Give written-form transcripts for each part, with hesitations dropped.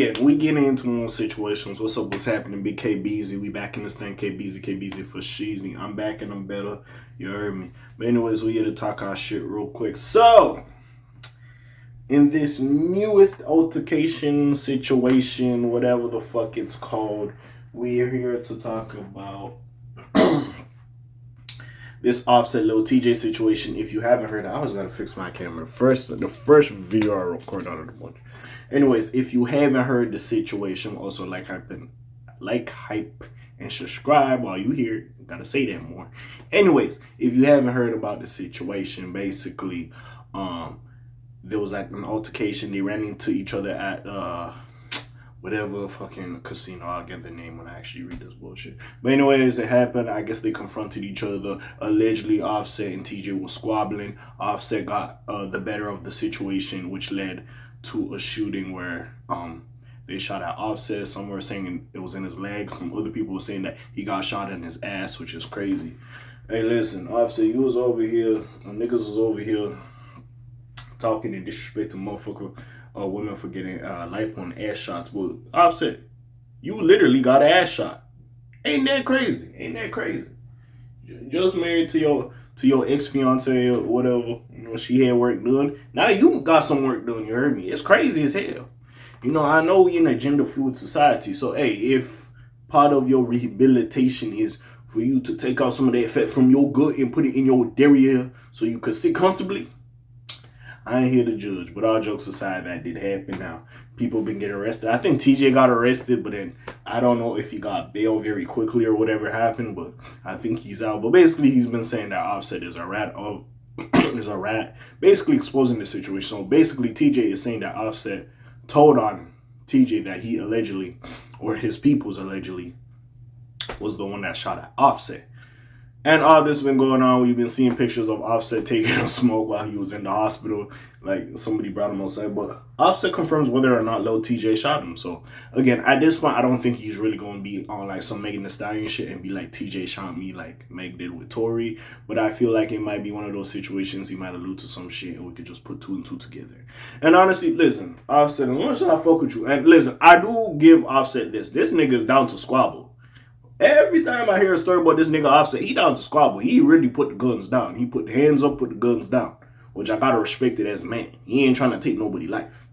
again, we getting into more situations. What's up? What's happening? Big KBZ. We back in this thing. KBZ for Sheezy. I'm back and I'm better. You heard me. But anyways, we here to talk our shit real quick. So, in this newest altercation situation, whatever the fuck it's called, we're here to talk about this Offset Lil Tjay situation. If you haven't heard it, I always gotta fix my camera. The first video I record out of the bunch. Anyways, if you haven't heard the situation, also like, hype, and subscribe while you here. Gotta say that more. Anyways, if you haven't heard about the situation, basically, there was like an altercation. They ran into each other at whatever fucking casino. I'll get the name when I actually read this bullshit. But anyways, it happened. I guess they confronted each other. Allegedly, Offset and Tjay were squabbling. Offset got the better of the situation, which led to a shooting where they shot at Offset. Some were saying it was in his leg. Some other people were saying that he got shot in his ass, which is crazy. Hey, listen, Offset, you was over here, niggas was over here talking and disrespecting motherfucker women for getting lipo and ass shots. But Offset, you literally got an ass shot. Ain't that crazy? Ain't that crazy? Just married to your ex-fiance or whatever. You know, she had work done. Now you got some work done, you heard me. It's crazy as hell. You know, I know we in a gender fluid society. So, hey, if part of your rehabilitation is for you to take out some of that fat from your gut and put it in your derriere so you could sit comfortably, I ain't here to judge. But all jokes aside, that did happen now. People been getting arrested. I think Tjay got arrested, but then I don't know if he got bail very quickly or whatever happened, but I think he's out. But basically, he's been saying that Offset is a rat. Is a rat. Basically exposing the situation. So basically, Tjay is saying that Offset told on Tjay that he allegedly, or his peoples allegedly, was the one that shot at Offset. And all this has been going on. We've been seeing pictures of Offset taking a smoke while he was in the hospital. Like, somebody brought him outside. But Offset confirms whether or not Lil Tjay shot him. So, again, at this point, I don't think he's really going to be on, like, some Megan Thee Stallion shit and be like, Tjay shot me like Meg did with Tory. But I feel like it might be one of those situations he might allude to some shit and we could just put two and two together. And honestly, listen, Offset, as much as I fuck with you, and listen, I do give Offset this. This nigga's down to squabble. Every time I hear a story about this nigga Offset, he down to squabble. He really put the guns down. He put the hands up, put the guns down. Which I gotta respect it as a man. He ain't trying to take nobody's life.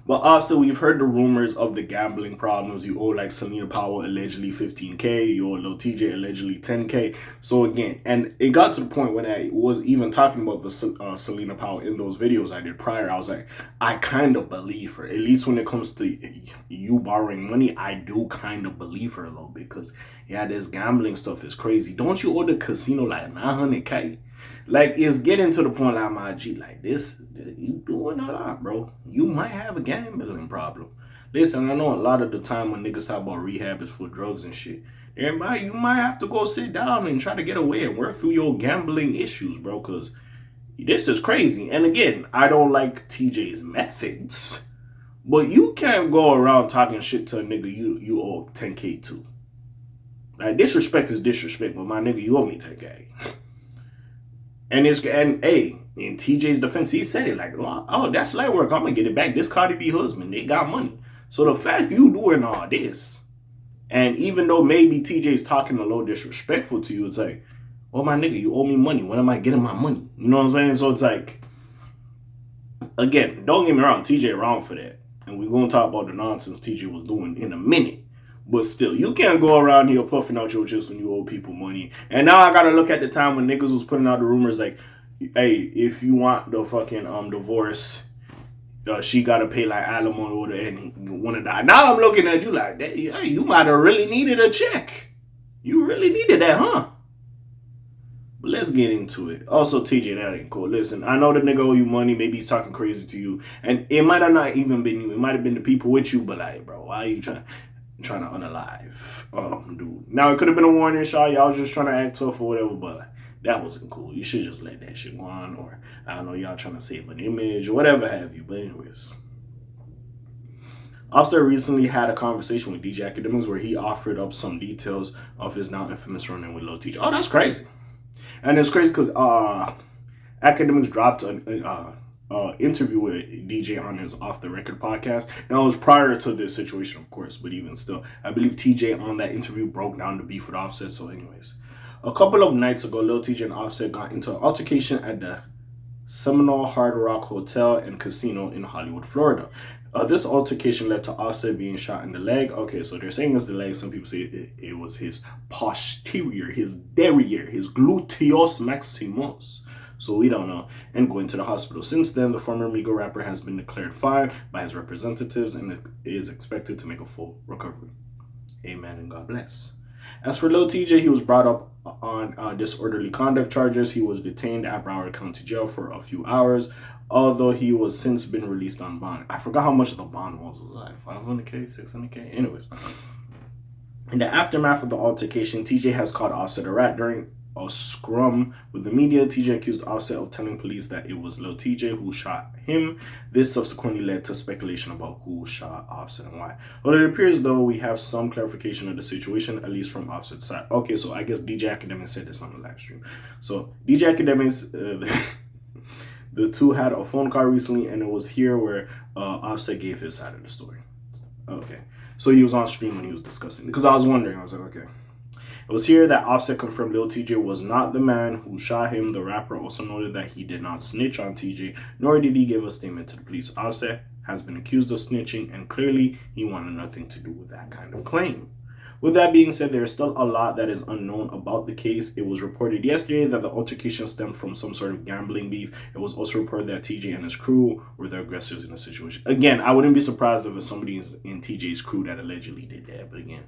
But also, we've heard the rumors of the gambling problems. You owe like Selena Powell allegedly $15K. You owe Lil Tjay allegedly $10K. So again, and it got to the point when I was even talking about the Selena Powell in those videos I did prior. I was like, I kind of believe her. At least when it comes to you borrowing money, I do kind of believe her a little bit. Because, yeah, this gambling stuff is crazy. Don't you owe the casino like $900K? Like, it's getting to the point like, my G, like, this, you doing a lot, bro. You might have a gambling problem. Listen, I know a lot of the time when niggas talk about rehab is for drugs and shit. You might have to go sit down and try to get away and work through your gambling issues, bro, because this is crazy. And again, I don't like Tjay's methods, but you can't go around talking shit to a nigga you owe 10K to. Like, disrespect is disrespect, but my nigga, you owe me 10K. And hey, in Tjay's defense, he said it like, oh, that's light work. I'm gonna get it back. This Cardi B husband, they got money. So the fact you doing all this, and even though maybe Tjay's talking a little disrespectful to you, it's like, oh my nigga, you owe me money. When am I getting my money? You know what I'm saying? So it's like, again, don't get me wrong, Tjay wrong for that. And we're gonna talk about the nonsense Tjay was doing in a minute. But still, you can't go around here puffing out your chest when you owe people money. And now I gotta look at the time when niggas was putting out the rumors like, hey, if you want the fucking divorce, she gotta pay like alimony or whatever, and he wanna die. Now I'm looking at you like, hey, you might have really needed a check. You really needed that, huh? But let's get into it. Also, Tjay, that ain't cool. Listen, I know the nigga owe you money. Maybe he's talking crazy to you. And it might have not even been you. It might have been the people with you. But like, bro, why are you trying to unalive dude? Now, it could have been a warning shot. Y'all was just trying to act tough or whatever. But that wasn't cool. You should just let that shit go on. Or, I don't know, y'all trying to save an image or whatever have you. But anyways. Offset recently had a conversation with DJ Academics where he offered up some details of his now infamous run-in with Lil Tjay. Oh, that's crazy. And it's crazy because Academics dropped a interview with DJ on his Off the Record podcast. Now, it was prior to this situation, of course, but even still, I believe TJ on that interview broke down the beef with Offset. So, anyways, a couple of nights ago, Lil Tjay and Offset got into an altercation at the Seminole Hard Rock Hotel and Casino in Hollywood, Florida. This altercation led to Offset being shot in the leg. Okay, so they're saying it's the leg. Some people say it was his posterior, his derriere, his gluteus maximus. So we don't know. And going to the hospital. Since then, the former Migo rapper has been declared fine by his representatives and is expected to make a full recovery. Amen and God bless. As for Lil Tjay, he was brought up on disorderly conduct charges. He was detained at Broward County Jail for a few hours, although he was since been released on bond. I forgot how much the bond was. Was like $500K, $600K? Anyways, in the aftermath of the altercation, TJ has called Offset a rat during a scrum with the media. TJ accused Offset of telling police that it was Lil Tjay who shot him. This subsequently led to speculation about who shot Offset and why. Well, it appears though we have some clarification of the situation, at least from Offset's side. Okay, so I guess DJ Academic said this on the live stream. So DJ Academics, the two had a phone call recently, and it was here where Offset gave his side of the story. Okay, so he was on stream when he was discussing, because I was wondering, I was like, okay. It was here that Offset confirmed Lil Tjay was not the man who shot him. The rapper also noted that he did not snitch on TJ, nor did he give a statement to the police. Offset has been accused of snitching, and clearly he wanted nothing to do with that kind of claim. With that being said, there is still a lot that is unknown about the case. It was reported yesterday that the altercation stemmed from some sort of gambling beef. It was also reported that TJ and his crew were the aggressors in the situation. Again, I wouldn't be surprised if it's somebody in TJ's crew that allegedly did that, but again,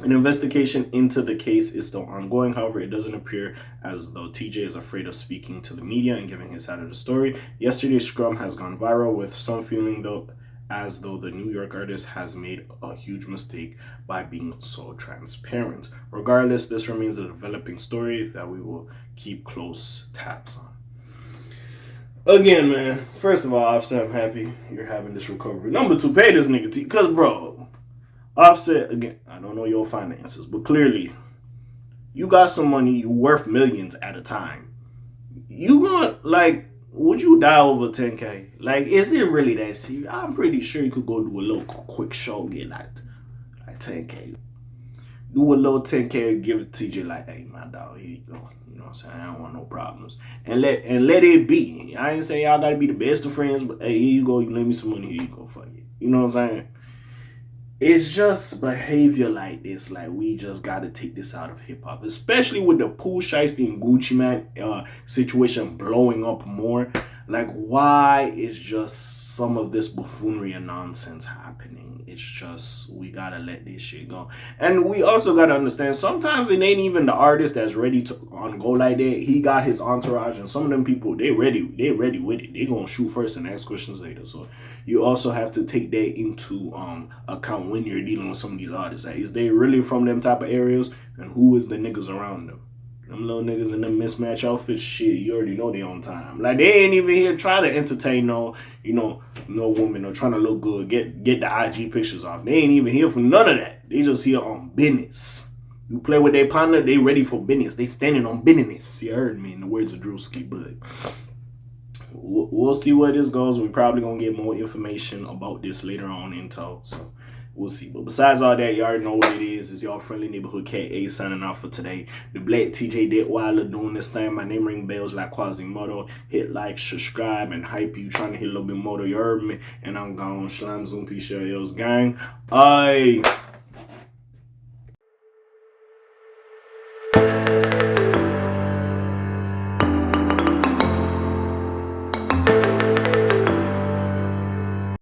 an investigation into the case is still ongoing. However, it doesn't appear as though TJ is afraid of speaking to the media and giving his side of the story. Yesterday's scrum has gone viral, with some feeling though as though the New York artist has made a huge mistake by being so transparent. Regardless, this remains a developing story that we will keep close tabs on. Again, man, first of all, Offset, I'm happy you're having this recovery. Number two, pay this nigga because, bro, Offset, again, I don't know your finances, but clearly, you got some money, you worth millions at a time. You gonna, like, would you die over 10K? Like, is it really that serious? I'm pretty sure you could go do a little quick show, get like 10K. Do a little 10K, give it to you like, hey, my dog, here you go. You know what I'm saying? I don't want no problems. And let it be. I ain't saying y'all gotta be the best of friends, but hey, here you go, you lend me some money, here you go, fuck it. You know what I'm saying? It's just behavior like this. Like, we just got to take this out of hip-hop. Especially with the Pooh Shiesty and Gucci Man situation blowing up more. Like, why is just some of this buffoonery and nonsense happening? It's just, we got to let this shit go. And we also got to understand, sometimes it ain't even the artist that's ready to on go like that. He got his entourage, and some of them people, they ready with it. They gonna shoot first and ask questions later. So you also have to take that into account when you're dealing with some of these artists. Like, is they really from them type of areas, and who is the niggas around them? Them little niggas in them mismatch outfits, shit, you already know they on time. Like, they ain't even here trying to entertain no woman or trying to look good, get the IG pictures off. They ain't even here for none of that. They just here on business. You play with their partner, they ready for business. They standing on business. You heard me in the words of Drewski, but we'll see where this goes. We're probably going to get more information about this later on in talk, so we'll see. But besides all that, you already know what it is. It's your friendly neighborhood K.A. signing off for today. The Black TJ Detweiler doing this thing. My name ring bells like Quasimodo. Hit like, subscribe, and hype you. Trying to hit a little bit more. You heard me. And I'm gone. Shalom, Zoom, peace, y'all's gang. Aye.